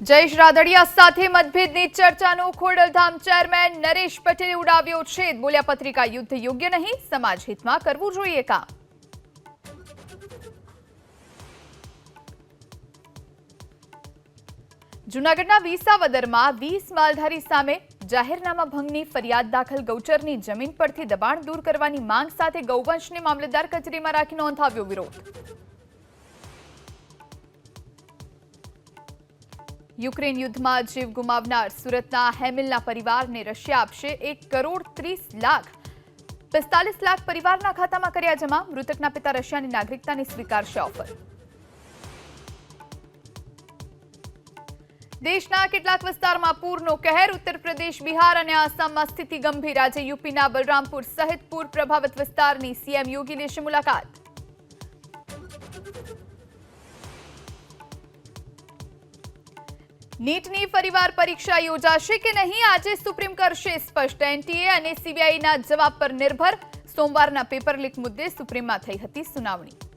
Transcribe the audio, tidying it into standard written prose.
જયેશ રાદડિયા સાથે મતભેદની ચર્ચાનો ખોડલધામ ચેરમેન નરેશ પટેલે ઉડાવ્યો છેદ. બોલ્યા, પત્રિકા યુદ્ધ યોગ્ય નહીં, સમાજ હિતમાં કરવું જોઈએ કામ. જૂનાગઢના વિસાવદરમાં 20 માલધારી સામે જાહેરનામા ભંગની ફરિયાદ દાખલ. ગૌચરની જમીન પરથી દબાણ દૂર કરવાની માંગ સાથે ગૌવંશને મામલતદાર કચેરીમાં રાખી નોંધાવ્યો વિરોધ. યુક્રેન યુદ્ધમાં જીવ ગુમાવનાર સુરતના હેમિલના પરિવારને રશિયા આપશે 1,30,45,00,000 પરિવારના ખાતામાં કર્યા જમા. મૃતકના પિતા રશિયાની નાગરિકતાની સ્વીકારશે ઓફર. દેશના કેટલાક વિસ્તારમાં પૂરનો કહેર. ઉત્તર પ્રદેશ, બિહાર અને આસામમાં સ્થિતિ ગંભીર. આજે યુપીના બલરામપુર સહિત પૂર પ્રભાવિત વિસ્તારની સીએમ યોગી લેશે મુલાકાત. નીટની ફરીવાર પરીક્ષા યોજાશે કે નહીં, આજે સુપ્રીમ કરશે સ્પષ્ટ. એનટીએ અને સીબીઆઈના જવાબ પર નિર્ભર. સોમવારના પેપર લીક મુદ્દે સુપ્રીમમાં થઈ હતી સુનાવણી.